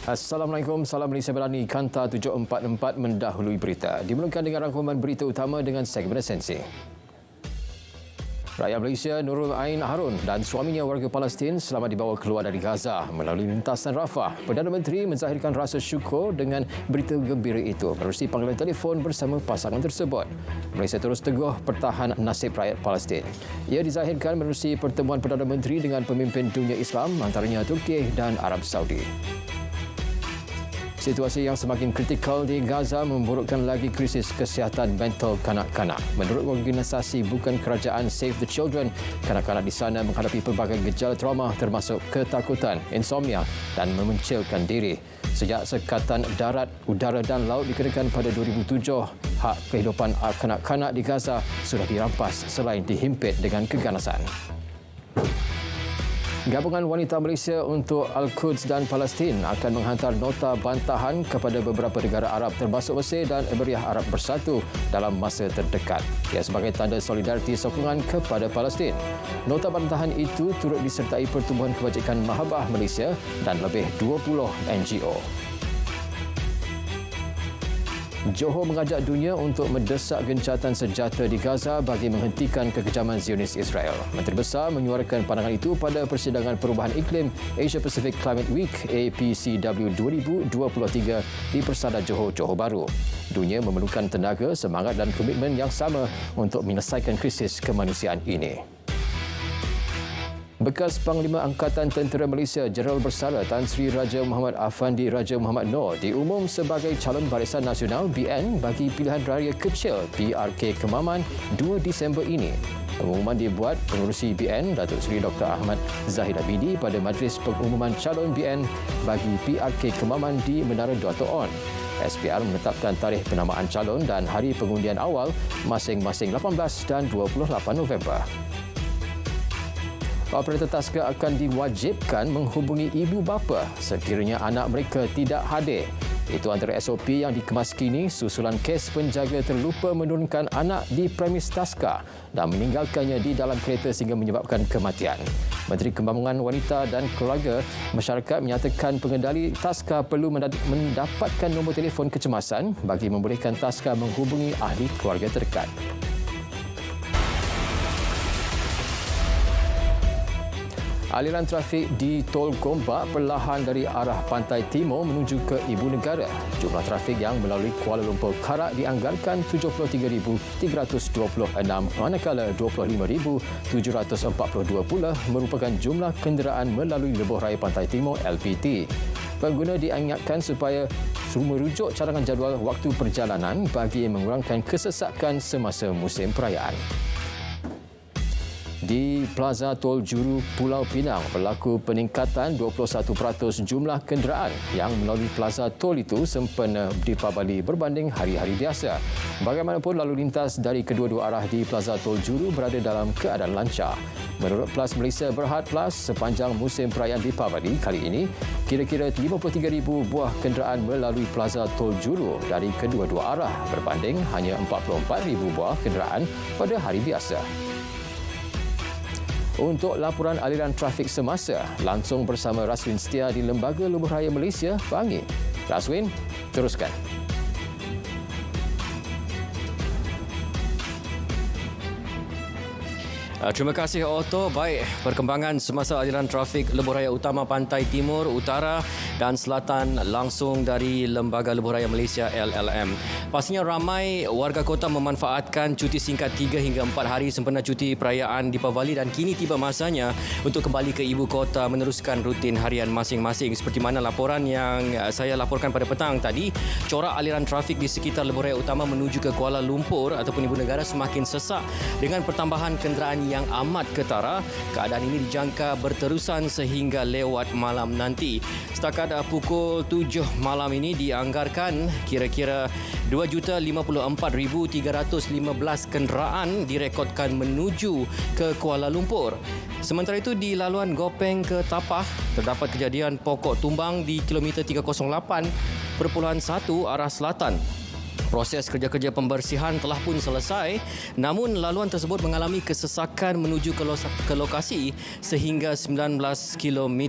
Assalamualaikum, salam Malaysia Berani. Kanta 744 mendahului berita. Dimulakan dengan rangkuman berita utama dengan segmen esensi. Rakyat Malaysia Nurul Ain Harun dan suaminya warga Palestin selamat dibawa keluar dari Gaza melalui lintasan Rafah. Perdana Menteri menzahirkan rasa syukur dengan berita gembira itu menerusi panggilan telefon bersama pasangan tersebut. Malaysia terus teguh pertahan nasib rakyat Palestin. Ia dizahirkan menerusi pertemuan Perdana Menteri dengan pemimpin dunia Islam antaranya Turki dan Arab Saudi. Situasi yang semakin kritikal di Gaza memburukkan lagi krisis kesihatan mental kanak-kanak. Menurut organisasi bukan kerajaan Save the Children, kanak-kanak di sana menghadapi pelbagai gejala trauma termasuk ketakutan, insomnia dan memencilkan diri. Sejak Sekatan Darat, Udara dan Laut dikenakan pada 2007, hak kehidupan kanak-kanak di Gaza sudah dirampas selain dihimpit dengan keganasan. Gabungan Wanita Malaysia untuk Al-Quds dan Palestin akan menghantar nota bantahan kepada beberapa negara Arab termasuk Mesir dan Emirat Arab Bersatu dalam masa terdekat. Ia sebagai tanda solidariti sokongan kepada Palestin. Nota bantahan itu turut disertai Pertubuhan Kebajikan Mahabah Malaysia dan lebih 20 NGO. Johor mengajak dunia untuk mendesak gencatan senjata di Gaza bagi menghentikan kekejaman Zionis Israel. Menteri Besar menyuarakan pandangan itu pada persidangan perubahan iklim Asia Pacific Climate Week APCW 2023 di Persada Johor, Johor Bahru. Dunia memerlukan tenaga, semangat dan komitmen yang sama untuk menyelesaikan krisis kemanusiaan ini. Bekas Panglima Angkatan Tentera Malaysia Jeneral Bersara Tan Sri Raja Muhammad Afandi Raja Muhammad Noor diumum sebagai calon Barisan Nasional BN bagi pilihan raya kecil PRK Kemaman 2 Disember ini. Pengumuman dibuat Pengerusi BN Datuk Seri Dr. Ahmad Zahid Abidi pada Majlis Pengumuman Calon BN bagi PRK Kemaman di Menara Dr. On. SPR menetapkan tarikh penamaan calon dan hari pengundian awal masing-masing 18 dan 28 November. Operator taska akan diwajibkan menghubungi ibu bapa sekiranya anak mereka tidak hadir. Itu antara SOP yang dikemas kini susulan kes penjaga terlupa menurunkan anak di premis taska dan meninggalkannya di dalam kereta sehingga menyebabkan kematian. Menteri Kembangunan Wanita dan Keluarga Masyarakat menyatakan pengendali taska perlu mendapatkan nombor telefon kecemasan bagi membolehkan taska menghubungi ahli keluarga terdekat. Aliran trafik di Tol Gombak perlahan dari arah pantai timur menuju ke ibu negara. Jumlah trafik yang melalui Kuala Lumpur Karak dianggarkan 73,326 manakala 25,742 pula merupakan jumlah kenderaan melalui Lebuh Raya Pantai Timur LPT. Pengguna diingatkan supaya merujuk cadangan jadual waktu perjalanan bagi mengurangkan kesesakan semasa musim perayaan. Di Plaza Tol Juru Pulau Pinang berlaku peningkatan 21% jumlah kenderaan yang melalui Plaza Tol itu sempena Deepavali berbanding hari-hari biasa. Bagaimanapun lalu lintas dari kedua-dua arah di Plaza Tol Juru berada dalam keadaan lancar. Menurut Plus Malaysia Berhad Plus, sepanjang musim perayaan Deepavali kali ini, kira-kira 53,000 buah kenderaan melalui Plaza Tol Juru dari kedua-dua arah berbanding hanya 44,000 buah kenderaan pada hari biasa. Untuk laporan aliran trafik semasa, langsung bersama Raswin Setia di Lembaga Lebuh Raya Malaysia, Bangi. Raswin, teruskan. Terima kasih Otto. Baik, perkembangan semasa aliran trafik Lebuh Raya Utama Pantai Timur, Utara dan Selatan langsung dari Lembaga Lebuh Raya Malaysia LLM. Pastinya ramai warga kota memanfaatkan cuti singkat 3 hingga 4 hari sempena cuti perayaan Deepavali dan kini tiba masanya untuk kembali ke ibu kota meneruskan rutin harian masing-masing. Seperti mana laporan yang saya laporkan pada petang tadi, corak aliran trafik di sekitar Lebuh Raya Utama menuju ke Kuala Lumpur ataupun ibu negara semakin sesak dengan pertambahan kenderaan yang amat ketara. Keadaan ini dijangka berterusan sehingga lewat malam nanti. Setakat pukul 7 malam ini dianggarkan kira-kira 2,54,315 kenderaan direkodkan menuju ke Kuala Lumpur. Sementara itu di laluan Gopeng ke Tapah terdapat kejadian pokok tumbang di kilometer 308.1 arah selatan. Proses kerja-kerja pembersihan telah pun selesai, namun laluan tersebut mengalami kesesakan menuju ke lokasi sehingga 19 km.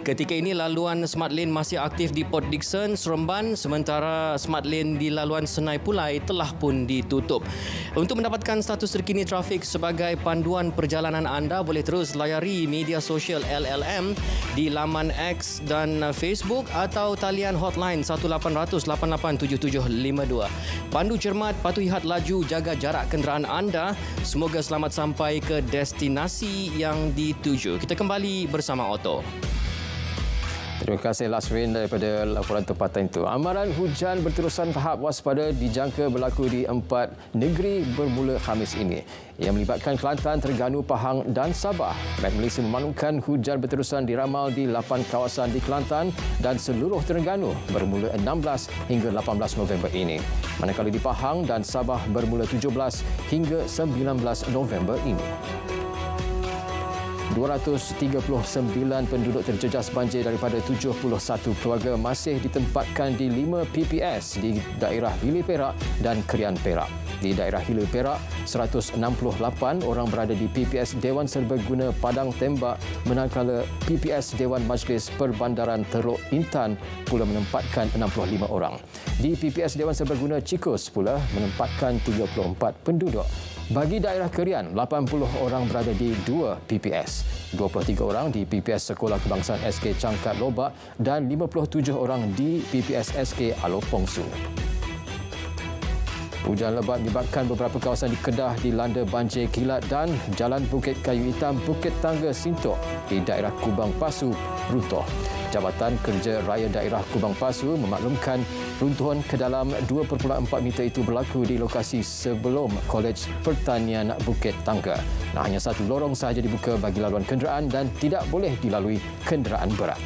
Ketika ini laluan Smart Lane masih aktif di Port Dickson, Seremban, sementara Smart Lane di laluan Senai Pulai telah pun ditutup. Untuk mendapatkan status terkini trafik sebagai panduan perjalanan anda, boleh terus layari media sosial LLM di laman X dan Facebook atau talian hotline 1800 887752. Pandu cermat, patuhi had laju, jaga jarak kenderaan anda. Semoga selamat sampai ke destinasi yang dituju. Kita kembali bersama Otto. Terima kasih Lasrin daripada laporan tempatan itu. Amaran hujan berterusan tahap waspada dijangka berlaku di 4 negeri bermula Khamis ini. Yang melibatkan Kelantan, Terengganu, Pahang dan Sabah. Met Malaysia memaklumkan hujan berterusan diramal di 8 kawasan di Kelantan dan seluruh Terengganu bermula 16 hingga 18 November ini. Manakala di Pahang dan Sabah bermula 17 hingga 19 November ini. 239 penduduk terjejas banjir daripada 71 keluarga masih ditempatkan di 5 PPS di daerah Hilir Perak dan Krian Perak. Di daerah Hilir Perak, 168 orang berada di PPS Dewan Serbaguna Padang Tembak, manakala PPS Dewan Majlis Perbandaran Teluk Intan pula menempatkan 65 orang. Di PPS Dewan Serbaguna Cikus pula menempatkan 34 penduduk. Bagi daerah Krian, 80 orang berada di 2 PPS. 23 orang di PPS Sekolah Kebangsaan SK Cangkat Lobak dan 57 orang di PPS SK Alopong Su. Hujan lebat menyebabkan beberapa kawasan di Kedah dilanda banjir kilat dan Jalan Bukit Kayu Hitam, Bukit Tangga Sintok di daerah Kubang Pasu runtuh. Jabatan Kerja Raya Daerah Kubang Pasu memaklumkan runtuhan ke dalam 2.4 meter itu berlaku di lokasi sebelum Kolej Pertanian Bukit Tangga. Hanya satu lorong sahaja dibuka bagi laluan kenderaan dan tidak boleh dilalui kenderaan berat.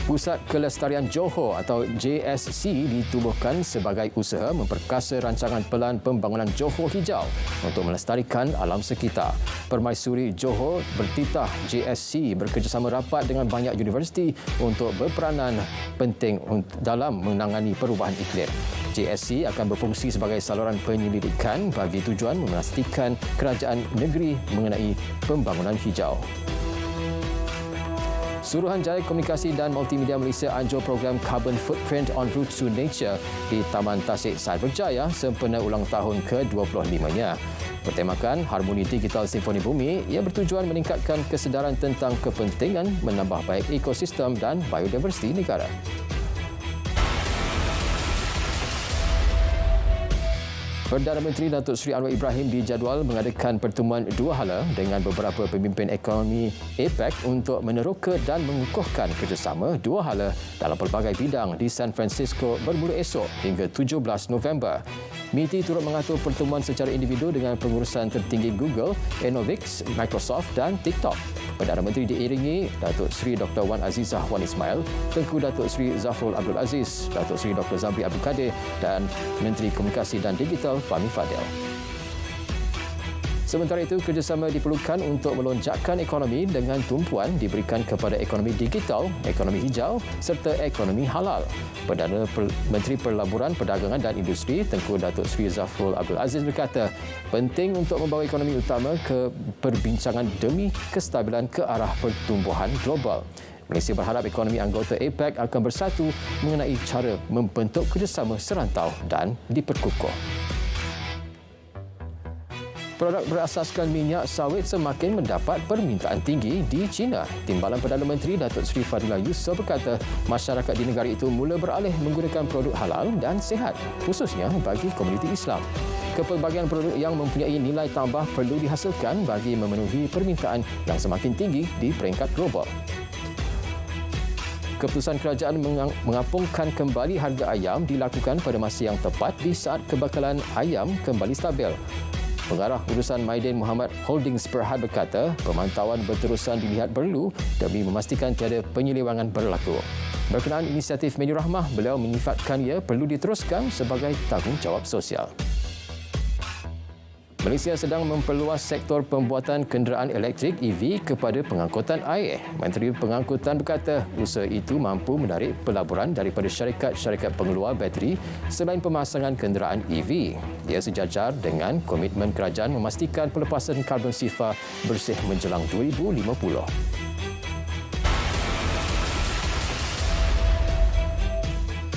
Pusat Kelestarian Johor atau JSC ditubuhkan sebagai usaha memperkasa rancangan pelan pembangunan Johor Hijau untuk melestarikan alam sekitar. Permaisuri Johor bertitah JSC bekerjasama rapat dengan banyak universiti untuk berperanan penting dalam menangani perubahan iklim. JSC akan berfungsi sebagai saluran penyelidikan bagi tujuan memastikan kerajaan negeri mengenai pembangunan hijau. Suruhanjaya Komunikasi dan Multimedia Malaysia anjur program Carbon Footprint on Route to Nature di Taman Tasik Cyberjaya sempena ulang tahun ke-25-nya. Bertemakan Harmoni Digital Simfoni Bumi yang bertujuan meningkatkan kesedaran tentang kepentingan menambah baik ekosistem dan biodiversiti negara. Perdana Menteri Datuk Seri Anwar Ibrahim dijadual mengadakan pertemuan dua hala dengan beberapa pemimpin ekonomi APEC untuk meneroka dan mengukuhkan kerjasama dua hala dalam pelbagai bidang di San Francisco bermula esok hingga 17 November. MITI turut mengatur pertemuan secara individu dengan pengurusan tertinggi Google, Enovix, Microsoft dan TikTok. Perdana Menteri diiringi Datuk Seri Dr. Wan Azizah Wan Ismail, Tengku Datuk Seri Zafrul Abdul Aziz, Datuk Seri Dr. Zabri Abdul Kadir dan Menteri Komunikasi dan Digital Fahmi Fadil. Sementara itu, kerjasama diperlukan untuk melonjakkan ekonomi dengan tumpuan diberikan kepada ekonomi digital, ekonomi hijau serta ekonomi halal. Perdana Menteri Perlaburan, Perdagangan dan Industri, Tengku Datuk Seri Zafrul Abdul Aziz berkata, penting untuk membawa ekonomi utama ke perbincangan demi kestabilan ke arah pertumbuhan global. Malaysia berharap ekonomi anggota APEC akan bersatu mengenai cara membentuk kerjasama serantau dan diperkukuh. Produk berasaskan minyak sawit semakin mendapat permintaan tinggi di China. Timbalan Perdana Menteri Datuk Seri Fadila Yusof berkata masyarakat di negara itu mula beralih menggunakan produk halal dan sihat, khususnya bagi komuniti Islam. Kepelbagaian produk yang mempunyai nilai tambah perlu dihasilkan bagi memenuhi permintaan yang semakin tinggi di peringkat global. Keputusan kerajaan mengapungkan kembali harga ayam dilakukan pada masa yang tepat di saat kebakalan ayam kembali stabil. Pengarah urusan Maidin Muhammad Holdings Berhad berkata, pemantauan berterusan dilihat perlu demi memastikan tiada penyelewangan berlaku. Berkenaan inisiatif Menu Rahmah, beliau menyifatkan ia perlu diteruskan sebagai tanggungjawab sosial. Malaysia sedang memperluas sektor pembuatan kenderaan elektrik EV kepada pengangkutan air. Menteri Pengangkutan berkata usaha itu mampu menarik pelaburan daripada syarikat-syarikat pengeluar bateri selain pemasangan kenderaan EV. Ia sejajar dengan komitmen kerajaan memastikan pelepasan karbon sifar bersih menjelang 2050.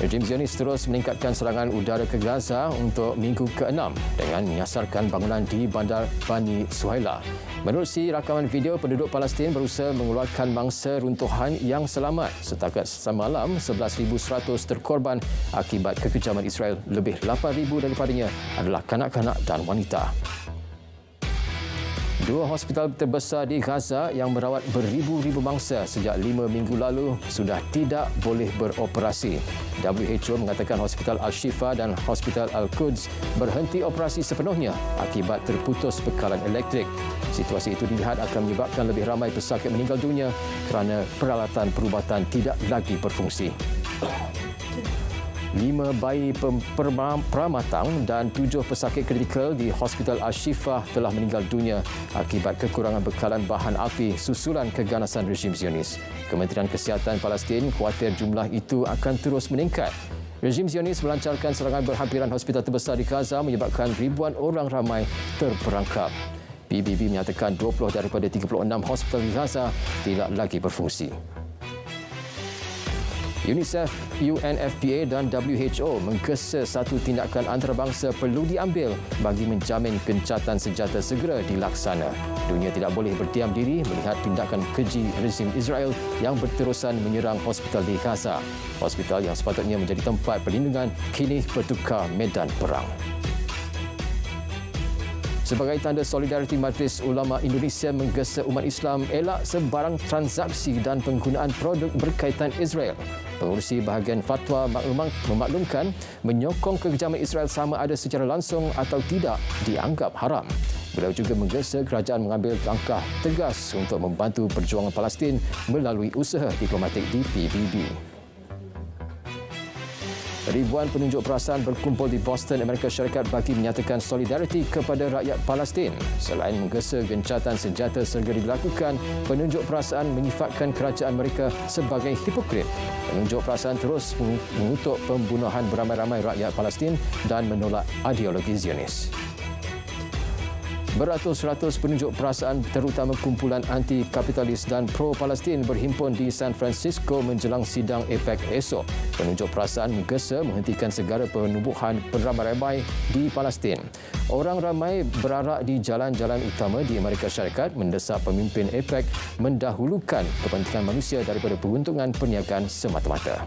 Rejim Zionis terus meningkatkan serangan udara ke Gaza untuk minggu ke-6 dengan menyasarkan bangunan di Bandar Bani Suhaila. Menurut rakaman video, penduduk Palestin berusaha mengeluarkan mangsa runtuhan yang selamat. Setakat semalam, 11,100 terkorban akibat kekejaman Israel. Lebih 8,000 daripadanya adalah kanak-kanak dan wanita. Dua hospital terbesar di Gaza yang merawat beribu-ribu mangsa sejak 5 minggu lalu sudah tidak boleh beroperasi. WHO mengatakan Hospital Al-Shifa dan Hospital Al-Quds berhenti operasi sepenuhnya akibat terputus bekalan elektrik. Situasi itu dilihat akan menyebabkan lebih ramai pesakit meninggal dunia kerana peralatan perubatan tidak lagi berfungsi. 5 bayi pramatang dan 7 pesakit kritikal di Hospital Al-Shifa telah meninggal dunia akibat kekurangan bekalan bahan api susulan keganasan rejim Zionis. Kementerian Kesihatan Palestin khawatir jumlah itu akan terus meningkat. Rejim Zionis melancarkan serangan berhampiran hospital terbesar di Gaza menyebabkan ribuan orang ramai terperangkap. PBB menyatakan 20 daripada 36 hospital di Gaza tidak lagi berfungsi. UNICEF, UNFPA dan WHO menggesa satu tindakan antarabangsa perlu diambil bagi menjamin gencatan senjata segera dilaksana. Dunia tidak boleh berdiam diri melihat tindakan keji rezim Israel yang berterusan menyerang hospital di Gaza. Hospital yang sepatutnya menjadi tempat perlindungan kini bertukar medan perang. Sebagai tanda solidariti, Majlis Ulama Indonesia menggesa umat Islam elak sebarang transaksi dan penggunaan produk berkaitan Israel. Pengurusi bahagian fatwa memaklumkan menyokong kekejaman Israel sama ada secara langsung atau tidak dianggap haram. Beliau juga menggesa kerajaan mengambil langkah tegas untuk membantu perjuangan Palestin melalui usaha diplomatik di PBB. Ribuan penunjuk perasaan berkumpul di Boston, Amerika Syarikat bagi menyatakan solidariti kepada rakyat Palestin. Selain menggesa gencatan senjata segera dilakukan, penunjuk perasaan menyifatkan kerajaan mereka sebagai hipokrit. Penunjuk perasaan terus mengutuk pembunuhan beramai-ramai rakyat Palestin dan menolak ideologi Zionis. Beratus-ratus penunjuk perasaan terutama kumpulan anti-kapitalis dan pro-Palestin berhimpun di San Francisco menjelang sidang APEC esok. Penunjuk perasaan menggesa menghentikan segala penubuhan beramai-ramai di Palestin. Orang ramai berarak di jalan-jalan utama di Amerika Syarikat mendesak pemimpin APEC mendahulukan kepentingan manusia daripada peruntungan perniagaan semata-mata.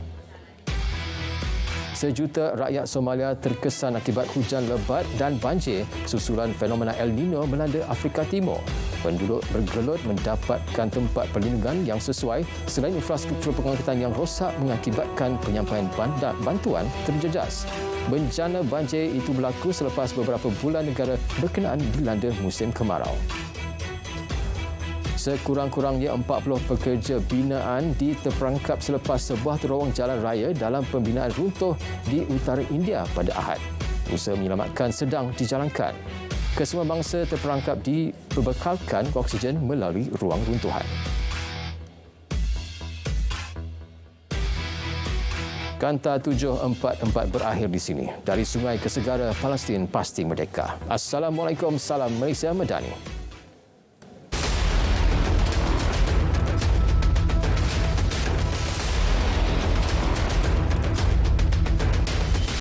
Sejuta rakyat Somalia terkesan akibat hujan lebat dan banjir susulan fenomena El Nino melanda Afrika Timur. Penduduk bergelut mendapatkan tempat perlindungan yang sesuai selain infrastruktur pengangkutan yang rosak mengakibatkan penyampaian bantuan terjejas. Bencana banjir itu berlaku selepas beberapa bulan negara berkenaan dilanda musim kemarau. Sekurang-kurangnya 40 pekerja binaan terperangkap selepas sebuah terowong jalan raya dalam pembinaan runtuh di utara India pada Ahad. Usaha menyelamatkan sedang dijalankan. Kesemua bangsa terperangkap dibekalkan oksigen melalui ruang runtuhan. Kanta 744 berakhir di sini. Dari sungai ke segara, Palestin pasti merdeka. Assalamualaikum, salam Malaysia Madani.